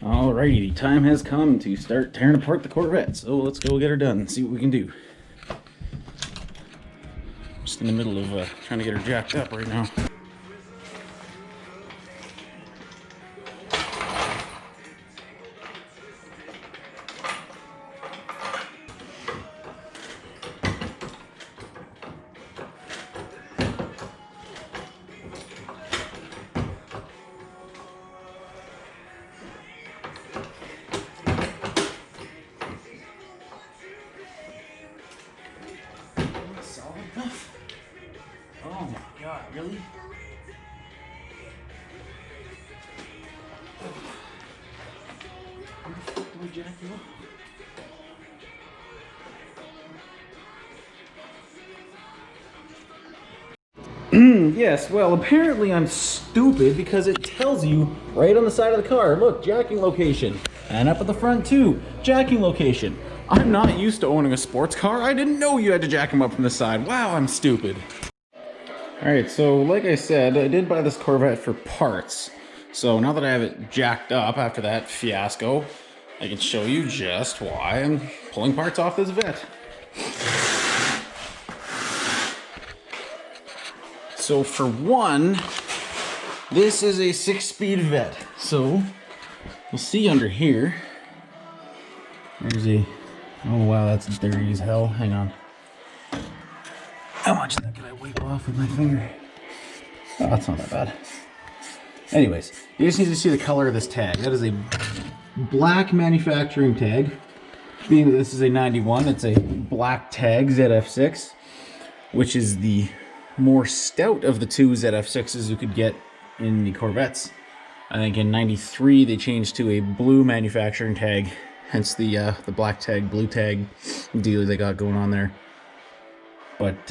Alrighty, the time has come to start tearing apart the Corvette, so let's go get her done and see what we can do. Just in the middle of trying to get her jacked up right now. Oh my god, really? Where the fuck do we jack you up? Yes, well, apparently I'm stupid because it tells you right on the side of the car, look, jacking location. And up at the front too, jacking location. I'm not used to owning a sports car. I didn't know you had to jack them up from the side. Wow, I'm stupid. Alright, so like I said, I did buy this Corvette for parts. So now that I have it jacked up after that fiasco, I can show you just why I'm pulling parts off this Vette. So for one, this is a 6-speed Vette. So you'll see under here, there's a, oh wow, that's dirty as hell. Hang on. How much of that can I wipe off with my finger? Oh, that's not that bad. Anyways, you just need to see the color of this tag. That is a black manufacturing tag. Being that this is a 91, it's a black tag ZF6, which is the more stout of the two ZF6s you could get in the Corvettes. I think in 93 they changed to a blue manufacturing tag, hence the black tag, blue tag deal they got going on there. But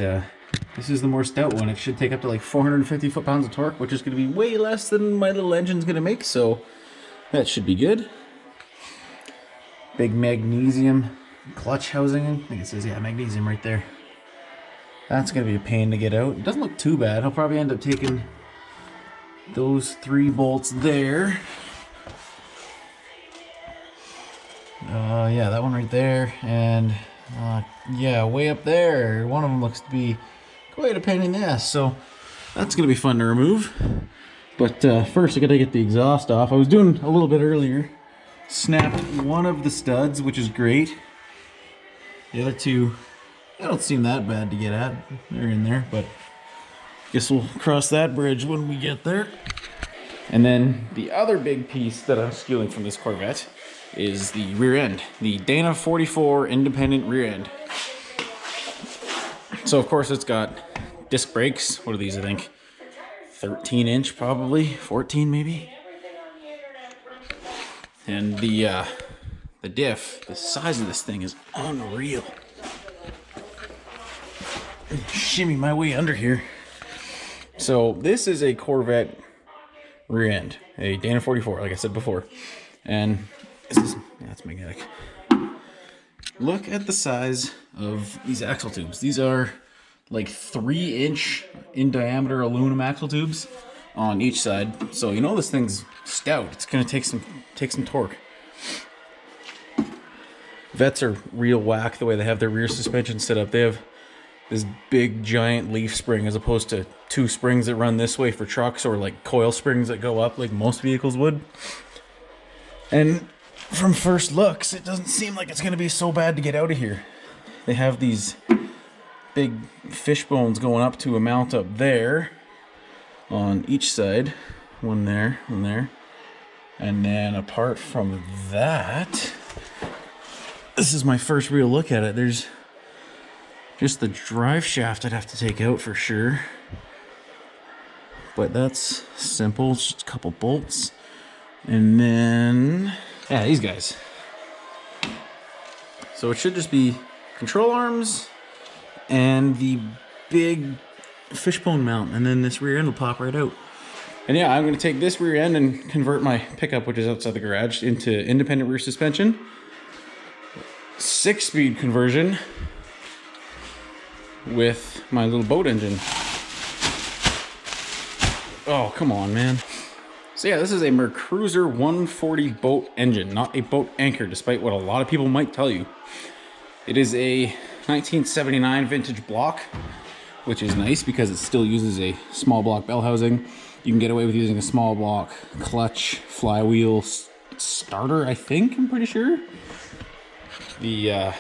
this is the more stout one. It should take up to like 450 foot-pounds of torque, which is going to be way less than my little engine's going to make, so that should be good. Big magnesium clutch housing. I think it says, yeah, magnesium right there. That's going to be a pain to get out. It doesn't look too bad. I'll probably end up taking those 3 bolts there. Yeah, that one right there, and yeah, way up there. One of them looks to be quite a pain in the ass, so that's going to be fun to remove. But first I got to get the exhaust off. I was doing a little bit earlier. Snapped one of the studs, which is great. The other two, they don't seem that bad to get at. They're in there, but guess we'll cross that bridge when we get there. And then the other big piece that I'm stealing from this Corvette is the rear end, the Dana 44 independent rear end. So of course it's got disc brakes. What are these, I think? 13 inch probably, 14 maybe. And the diff, the size of this thing is unreal. Shimmy my way under here. So this is a Corvette rear end, a Dana 44, like I said before. And this is, yeah, that's magnetic. Look at the size of these axle tubes. These are like 3-inch in diameter aluminum axle tubes on each side. So you know this thing's stout. It's gonna take some torque. Vettes are real whack the way they have their rear suspension set up. They have this big giant leaf spring as opposed to 2 springs that run this way for trucks, or like coil springs that go up like most vehicles would. And from first looks, it doesn't seem like it's going to be so bad to get out of here. They have these big fish bones going up to a mount up there on each side. One there, one there. And then apart from that, this is my first real look at it. There's just the drive shaft I'd have to take out for sure. But that's simple, it's just a couple bolts. And then, yeah, these guys. So it should just be control arms and the big fishbone mount, and then this rear end will pop right out. And yeah, I'm going to take this rear end and convert my pickup, which is outside the garage, into independent rear suspension. 6-speed conversion with my little boat engine. Oh, come on, man. So yeah, this is a Mercruiser 140 boat engine, not a boat anchor, despite what a lot of people might tell you. It is a 1979 vintage block, which is nice because it still uses a small block bell housing. You can get away with using a small block clutch, flywheel, starter, I think, I'm pretty sure. I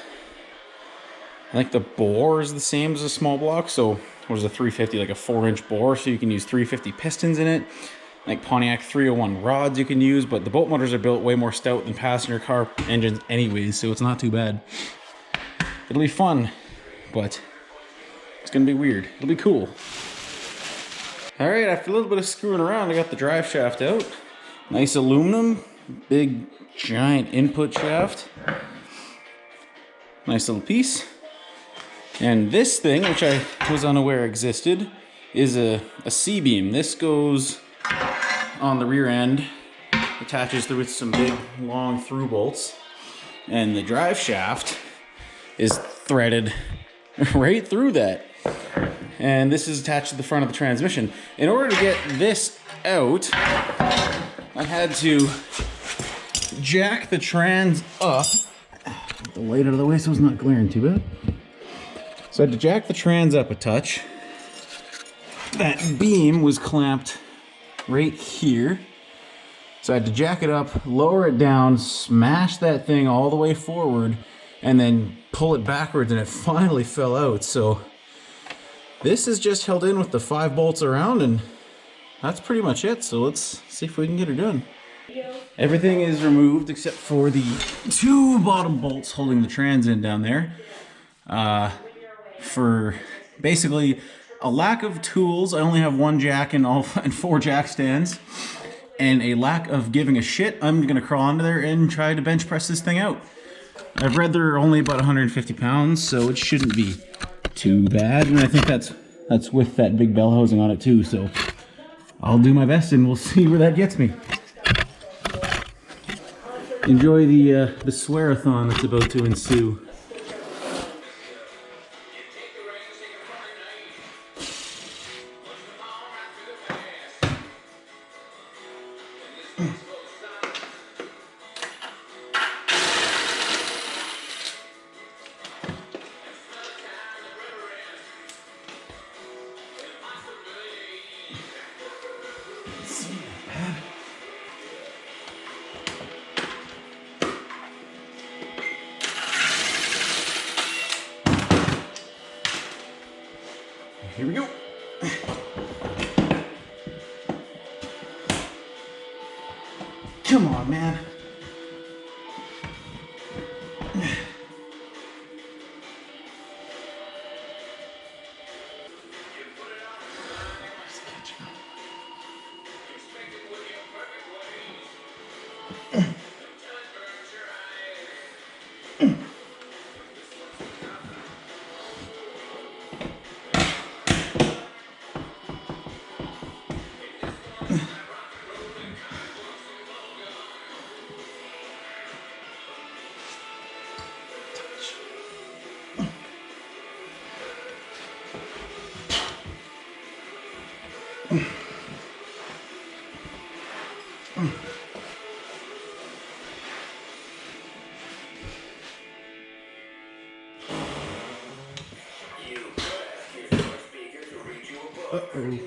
think the bore is the same as a small block, so what is a 350, like a 4-inch bore, so you can use 350 pistons in it. Like Pontiac 301 rods you can use, but the boat motors are built way more stout than passenger car engines anyways, so it's not too bad. It'll be fun, but it's gonna be weird. It'll be cool. All right, after a little bit of screwing around, I got the drive shaft out. Nice aluminum, big giant input shaft. Nice little piece. And this thing, which I was unaware existed, is a C-beam. This goes on the rear end, attaches through with some big long through bolts, and the drive shaft is threaded right through that. And this is attached to the front of the transmission. In order to get this out, I had to jack the trans up. Get the light out of the way so it's not glaring too bad. So I had to jack the trans up a touch. That beam was clamped right here. So I had to jack it up, lower it down, smash that thing all the way forward, and then pull it backwards, and it finally fell out. So this is just held in with the 5 bolts around, and that's pretty much it. So let's see if we can get her done. Everything is removed except for the 2 bottom bolts holding the trans in down there. For basically a lack of tools, I only have 1 jack and 4 jack stands, and a lack of giving a shit, I'm gonna crawl under there and try to bench press this thing out. I've read they're only about 150 pounds, so it shouldn't be too bad, and I think that's with that big bell housing on it too, so I'll do my best and we'll see where that gets me. Enjoy the Swearathon that's about to ensue. Here we go. Come on, man. Uh-oh.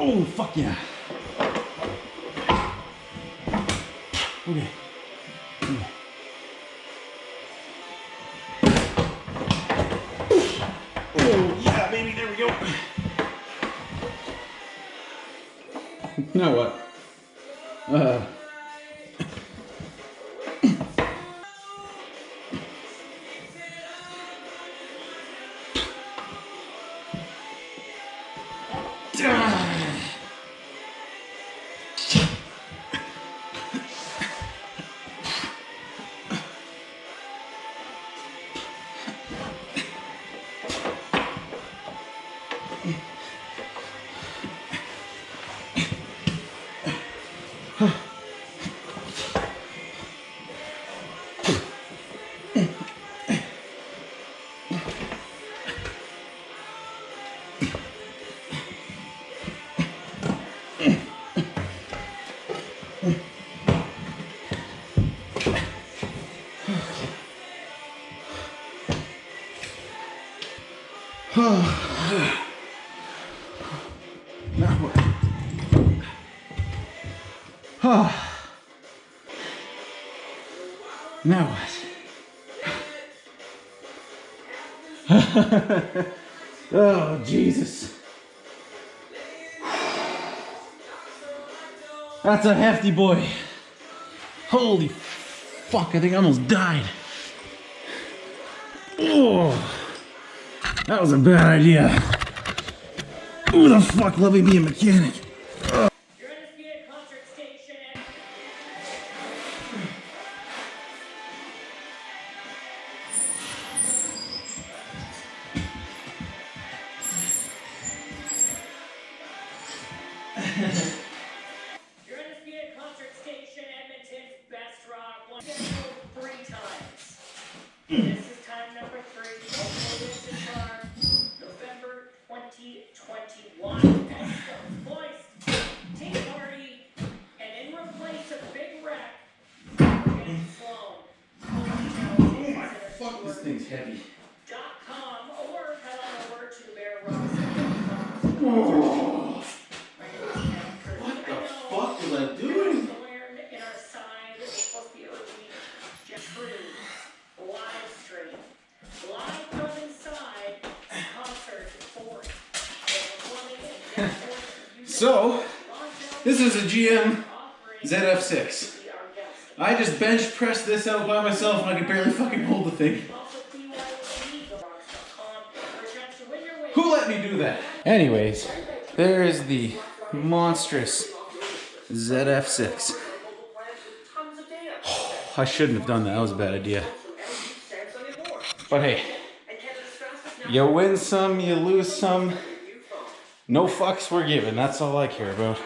Oh, fuck yeah. Okay. Okay. Oh, yeah, baby, there we go. Now what? Now what? Now what? Oh, Jesus. That's a hefty boy. Holy fuck, I think I almost died. Oh, that was a bad idea. Who the fuck let me be a mechanic? You're at a concert station. You're at a concert station, Edmonton's best rock. One scheduled 3 times. This is time number 3. This is our November 2021. Voice, Tea Party, and in replace of Big Wreck, we're getting Sloan. Oh my fuck, this thing's heavy. .com or head on over to bearrocks.com. Oh. What the fuck was I doing? In our side, it's supposed to be early. Just true. Live stream. Live from inside. Concert for So, this is a GM ZF6. I just bench pressed this out by myself and I could barely fucking hold the thing. Who let me do that? Anyways, there is the monstrous ZF6. I shouldn't have done that. That was a bad idea. But hey, you win some, you lose some. No fucks were given. That's all I care about.